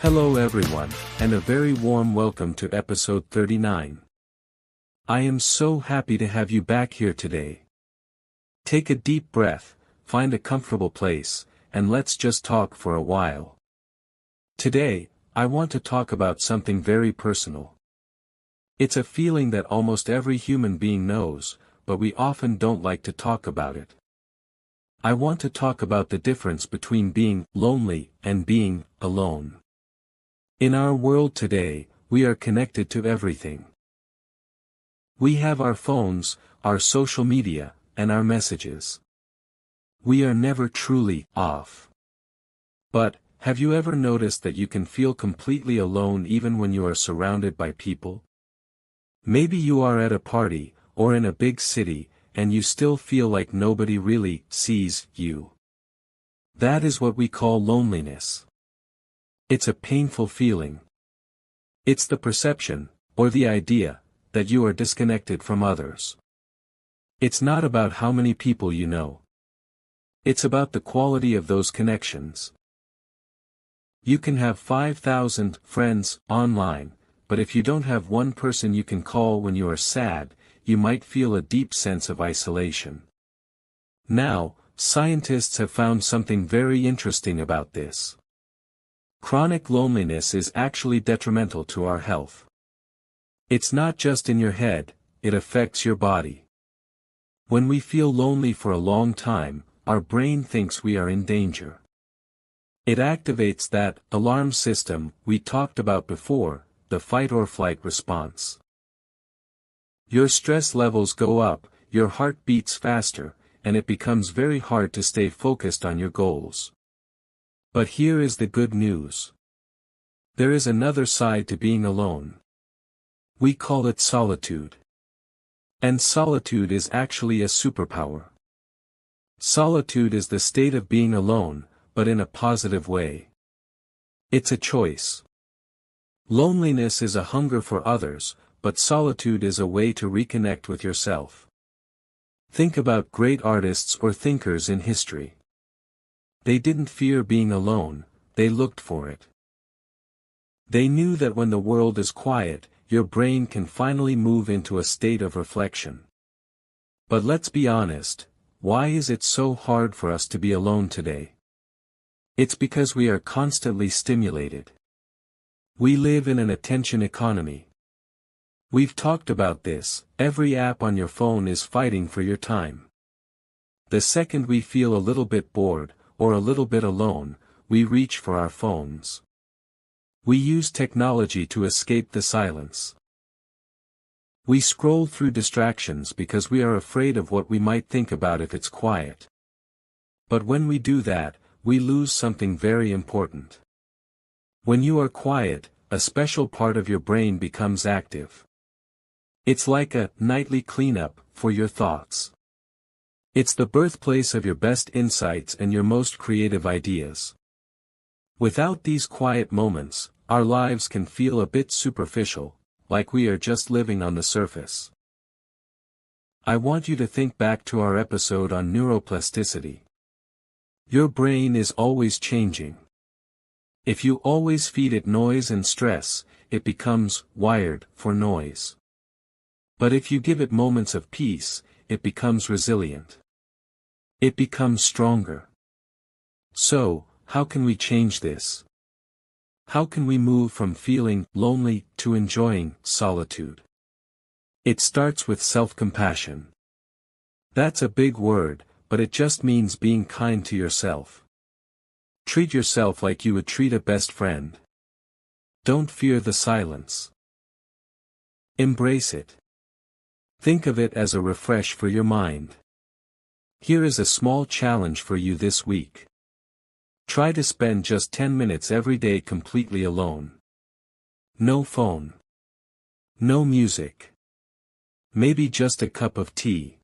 Hello everyone, and a very warm welcome to episode 39. I am so happy to have you back here today. Take a deep breath, find a comfortable place, and let's just talk for a while. Today, I want to talk about something very personal. It's a feeling that almost every human being knows, but we often don't like to talk about it. I want to talk about the difference between being lonely and being alone. In our world today, we are connected to everything. We have our phones, our social media, and our messages. We are never truly off. But, have you ever noticed that you can feel completely alone even when you are surrounded by people? Maybe you are at a party, or in a big city, and you still feel like nobody really sees you. That is what we call loneliness. It's a painful feeling. It's the perception, or the idea, that you are disconnected from others. It's not about how many people you know. It's about the quality of those connections. You can have 5,000 friends online, but if you don't have one person you can call when you are sad, you might feel a deep sense of isolation. Now, scientists have found something very interesting about this. Chronic loneliness is actually detrimental to our health. It's not just in your head, it affects your body. When we feel lonely for a long time, our brain thinks we are in danger. It activates that alarm system we talked about before, the fight or flight response. Your stress levels go up, your heart beats faster, and it becomes very hard to stay focused on your goals. But here is the good news. There is another side to being alone. We call it solitude. And solitude is actually a superpower. Solitude is the state of being alone, but in a positive way. It's a choice. Loneliness is a hunger for others, but solitude is a way to reconnect with yourself. Think about great artists or thinkers in history. They didn't fear being alone, they looked for it. They knew that when the world is quiet, your brain can finally move into a state of reflection. But let's be honest, why is it so hard for us to be alone today? It's because we are constantly stimulated. We live in an attention economy. We've talked about this, every app on your phone is fighting for your time. The second we feel a little bit bored, or a little bit alone, we reach for our phones. We use technology to escape the silence. We scroll through distractions because we are afraid of what we might think about if it's quiet. But when we do that, we lose something very important. When you are quiet, a special part of your brain becomes active. It's like a nightly cleanup for your thoughts. It's the birthplace of your best insights and your most creative ideas. Without these quiet moments, our lives can feel a bit superficial, like we are just living on the surface. I want you to think back to our episode on neuroplasticity. Your brain is always changing. If you always feed it noise and stress, it becomes wired for noise. But if you give it moments of peace, it becomes resilient. It becomes stronger. So, how can we change this? How can we move from feeling lonely to enjoying solitude? It starts with self-compassion. That's a big word, but it just means being kind to yourself. Treat yourself like you would treat a best friend. Don't fear the silence. Embrace it. Think of it as a refresh for your mind. Here is a small challenge for you this week. Try to spend just 10 minutes every day completely alone. No phone. No music. Maybe just a cup of tea.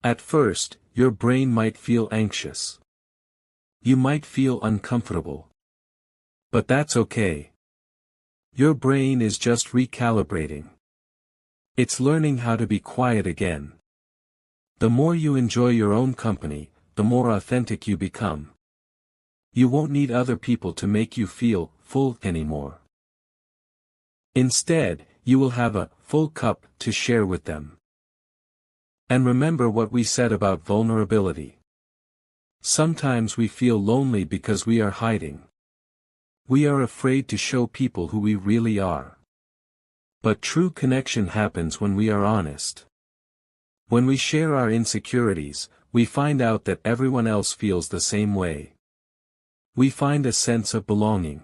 At first, your brain might feel anxious. You might feel uncomfortable. But that's okay. Your brain is just recalibrating. It's learning how to be quiet again. The more you enjoy your own company, the more authentic you become. You won't need other people to make you feel full anymore. Instead, you will have a full cup to share with them. And remember what we said about vulnerability. Sometimes we feel lonely because we are hiding. We are afraid to show people who we really are. But true connection happens when we are honest. When we share our insecurities, we find out that everyone else feels the same way. We find a sense of belonging.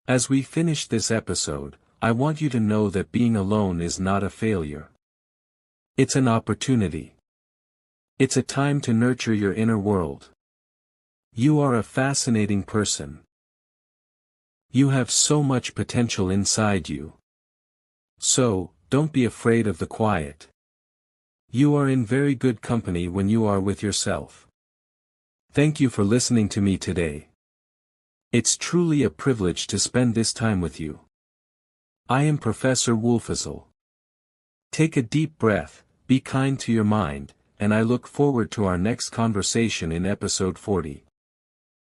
As we finish this episode, I want you to know that being alone is not a failure. It's an opportunity. It's a time to nurture your inner world. You are a fascinating person. You have so much potential inside you. So, don't be afraid of the quiet. You are in very good company when you are with yourself. Thank you for listening to me today. It's truly a privilege to spend this time with you. I am Professor Wolfizzle. Take a deep breath, be kind to your mind, and I look forward to our next conversation in episode 40.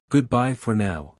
Goodbye for now.